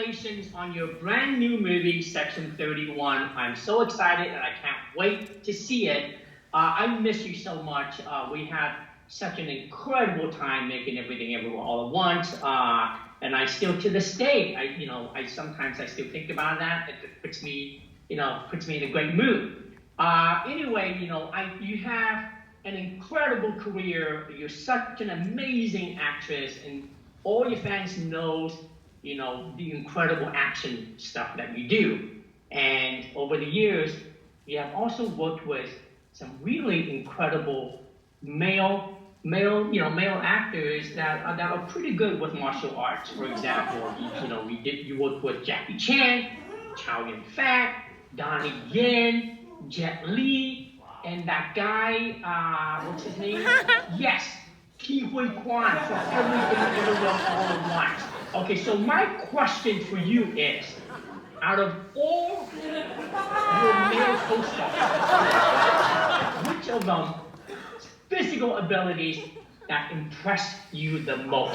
congratulations on your brand new movie, Section 31. I'm so excited and I can't wait to see it. I miss you so much. We had such an incredible time making Everything Everywhere All at Once. And I still, to this day, I sometimes I still think about that. It puts me in a great mood. Anyway, you have an incredible career. You're such an amazing actress, and all your fans knows, the incredible action stuff that you do. And over the years, you have also worked with some really incredible male actors that are pretty good with martial arts. For example, you worked with Jackie Chan, Chow Yun-fat, Donnie Yen, Jet Li, and that guy, what's his name? Yes, Ke Huy Quan from Everything Everywhere All at Once. Okay, so my question for you is, out of all your male co-stars, which of them physical abilities that impressed you the most?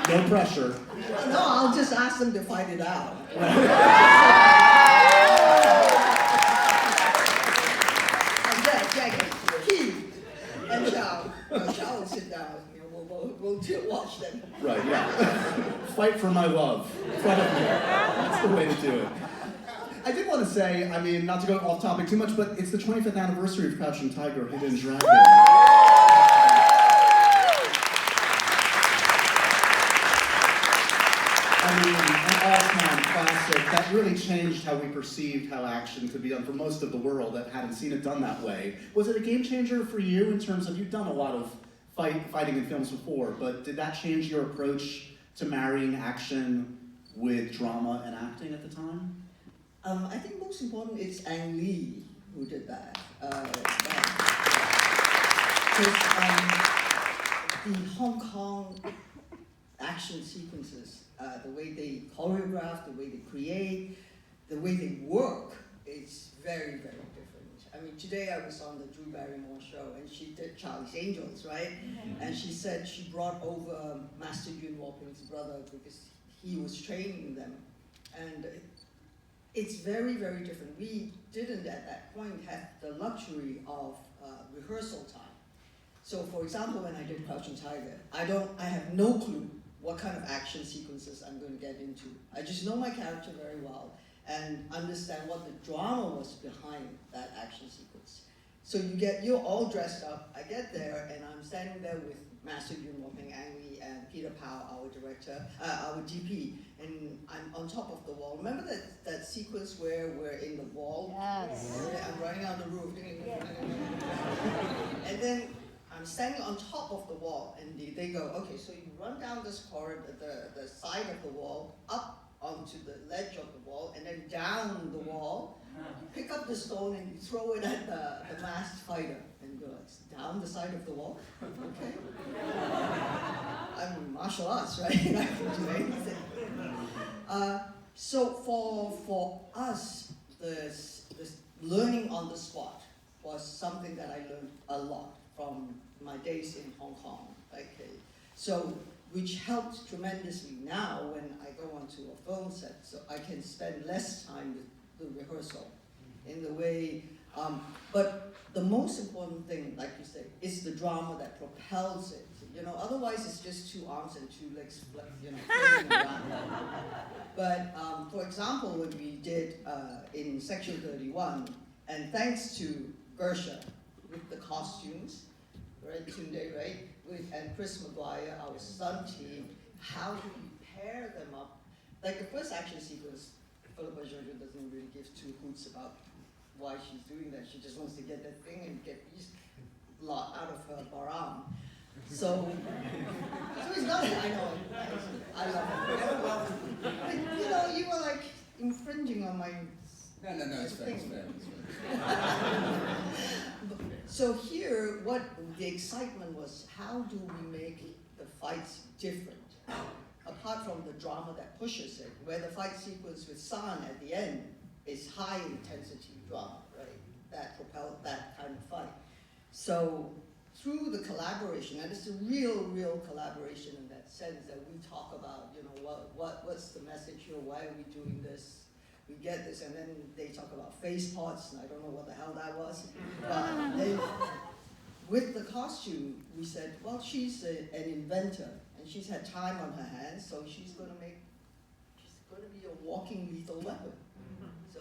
No pressure. No, I'll just ask them to fight it out. Jackie, Keith, and Chow. Chow will sit down. We'll watch them. Right, yeah. Fight for my love. In front of me. That's the way to do it. I did want to say, not to go off topic too much, but it's the 25th anniversary of Crouching Tiger, Hidden Dragon. An all-time classic that really changed how we perceived how action could be done for most of the world that hadn't seen it done that way. Was it a game changer for you in terms of, you've done a lot of fighting in films before, but did that change your approach to marrying action with drama and acting at the time? I think most important is Ang Lee who did that. Because the Hong Kong action sequences, the way they choreograph, the way they create, the way they work, it's very, very different. Today I was on the Drew Barrymore show and she did Charlie's Angels, right? Mm-hmm. And she said she brought over Master Yuen Woo-ping's brother because he was training them. And it's very, very different. We didn't at that point have the luxury of rehearsal time. So for example, when I did Crouching Tiger, I have no clue what kind of action sequences I'm going to get into. I just know my character very well and understand what the drama was behind that action sequence. So you're all dressed up. I get there and I'm standing there with Master Yuen Woo-ping, Ang Lee, and Peter Pao, our director, our DP, and I'm on top of the wall. Remember that sequence where we're in the wall? Yes. I'm running on the roof. And then I'm standing on top of the wall, and they go, okay, so you run down this corridor, the side of the wall, up onto the ledge of the wall, and then down the wall, you pick up the stone and you throw it at the masked fighter, and you go, it's down the side of the wall? Okay. I'm martial arts, right? I can do anything. So for us, this learning on the spot was something that I learned a lot from my days in Hong Kong. Okay, so which helped tremendously now when I go onto a film set, so I can spend less time with the rehearsal in the way. But the most important thing, like you say, is the drama that propels it. Otherwise it's just two arms and two legs, floating around. But for example, when we did in Section 31, and thanks to Gersha with the costumes, right, Tunde, right, and Chris McGuire, our stunt team, how do we pair them up? Like the first action sequence, Philippa Jojo doesn't really give two hoots about why she's doing that. She just wants to get that thing and get these lot out of her barang. So it's not, I know, I love it. But, you were like infringing on my... No, it's fair. So here, what the excitement was, how do we make the fights different? apart from the drama that pushes it, where the fight sequence with San at the end is high intensity drama, right? That propelled that kind of fight. So through the collaboration, and it's a real collaboration in that sense that we talk about, you know, what's the message here, why are we doing this? We get this, and then they talk about face pots, and I don't know what the hell that was. But they, with the costume, we said, well, she's an inventor, and she's had time on her hands, so she's going to be a walking lethal weapon. So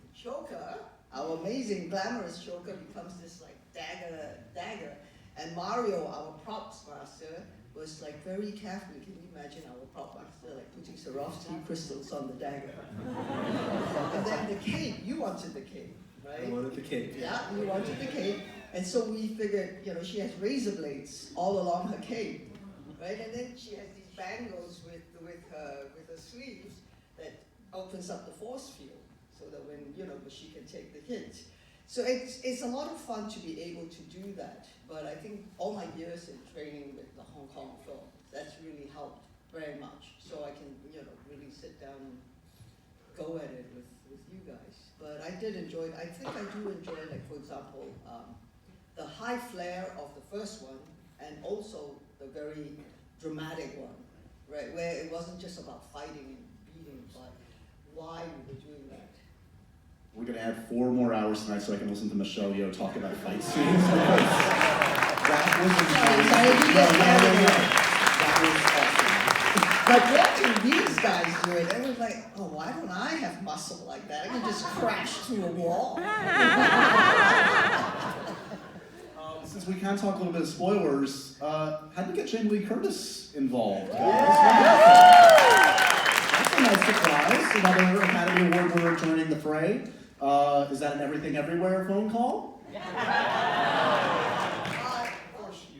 the Joker, our amazing glamorous Joker, becomes this like dagger, and Mario, our props master, was like very carefully. Can you imagine our prop master like putting Swarovski crystals on the dagger? And then the cape, you wanted the cape, right? I wanted the cape. Yeah, you wanted the cape. And so we figured, you know, she has razor blades all along her cape, right? And then she has these bangles with her sleeves that opens up the force field, so that when, you know, she can take the hit. So it's a lot of fun to be able to do that. But I think all my years in training with the Hong Kong film, that's really helped very much. So I can, you know, really sit down and go at it with you guys. But I did enjoy it. I think I do enjoy, like, for example, the high flair of the first one, and also the very dramatic one, right? Where it wasn't just about fighting and beating, but why we were doing that. We're going to add 4 more hours tonight so I can listen to Michelle Yeoh talk about fight scenes. That was That was awesome. But watching these guys do it, it was like, oh, why don't I have muscle like that? I can just crash through a wall. Since we can talk a little bit of spoilers, how did we get Jamie Lee Curtis involved? That's a nice surprise. Another Academy Award winner joining the fray. Is that an Everything Everywhere phone call?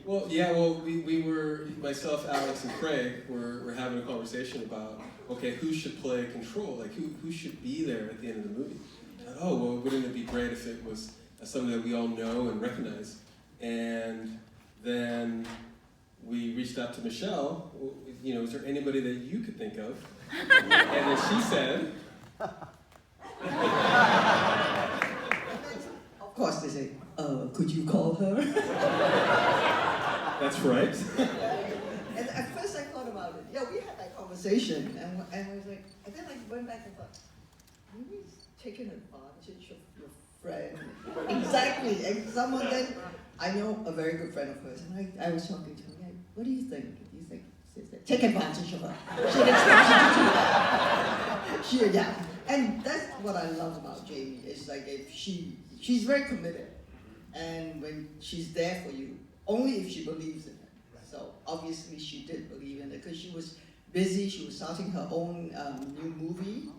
Well, yeah, we were, myself, Alex, and Craig were having a conversation about, okay, who should play Control? Like, who should be there at the end of the movie? Oh, well, wouldn't it be great if it was something that we all know and recognize? And then we reached out to Michelle, you know, is there anybody that you could think of? And then she said... Of course they say, could you call her? That's right. And at first I thought about it. Yeah, we had that conversation, and I was like, and then I went back and thought, maybe he's taking advantage of your friend. Exactly. And someone then, I know a very good friend of hers, and I was talking to her, like, what do you think? Do you think she said, take advantage of her? She'd expect you to do that. Yeah. And that's what I love about Jamie, is like if she's very committed, and when she's there for you, only if she believes in it. So obviously she did believe in it, because she was busy, she was starting her own new movie,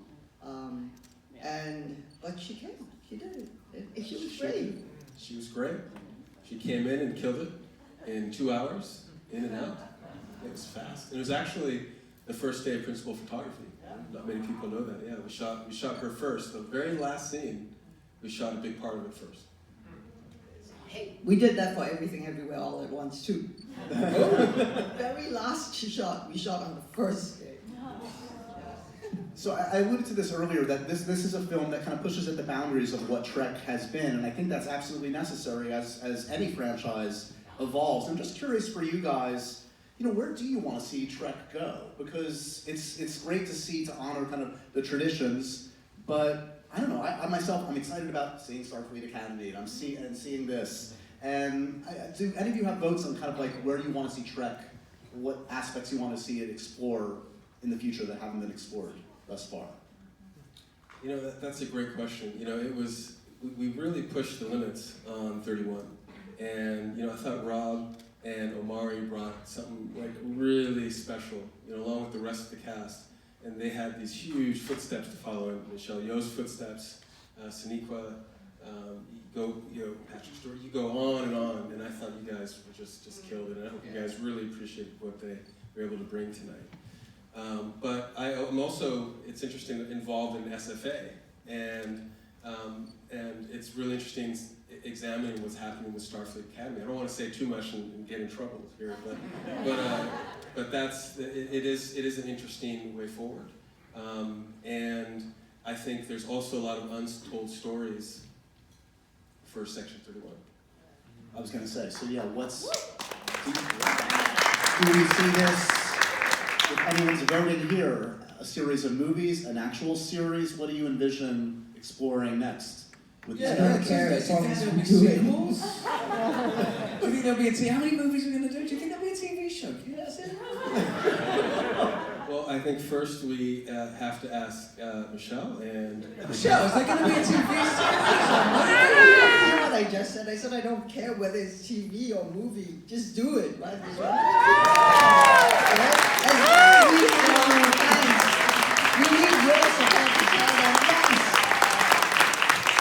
but she came, she did it. She was brave. She was great. She came in and killed it in 2 hours, in and out. It was fast. It was actually the first day of principal photography. Not many people know that. Yeah, we shot her first. The very last scene, we shot a big part of it first. Hey, we did that for Everything Everywhere All at Once too. The very last we shot on the first day. So I alluded to this earlier, that this is a film that kind of pushes at the boundaries of what Trek has been, and I think that's absolutely necessary as any franchise evolves. I'm just curious for you guys, you know, where do you want to see Trek go? Because it's great to honor kind of the traditions, but I don't know, I myself, I'm excited about seeing Starfleet Academy, and I'm seeing this. And do any of you have votes on kind of like where you want to see Trek, what aspects you want to see it explore in the future that haven't been explored thus far? You know, that's a great question. You know, we really pushed the limits on 31. And, you know, I thought Rob and Omari brought something like really special, you know, along with the rest of the cast. And they had these huge footsteps to follow in. Michelle Yeoh's footsteps, Sonequa, Patrick Stewart, you go on, and I thought you guys were just killed it, and I hope you guys really appreciate what they were able to bring tonight. But I'm also, it's interesting, involved in SFA, and it's really interesting examining what's happening with Starfleet Academy. I don't want to say too much and get in trouble here, but that's it is an interesting way forward, and I think there's also a lot of untold stories for Section 31. I was gonna say, so yeah, do we see this, if anyone's voting here, a series of movies, an actual series? What do you envision exploring next? With Yeah, this? I don't care as long as we do it. Do you think there'll be a TV? How many movies are we going to do? Do you think there'll be a TV show? Can you let us in? Well, I think first we have to ask Michelle and. Michelle, is there going to be a TV series? You know what I just said? I said I don't care whether it's TV or movie. Just do it, right?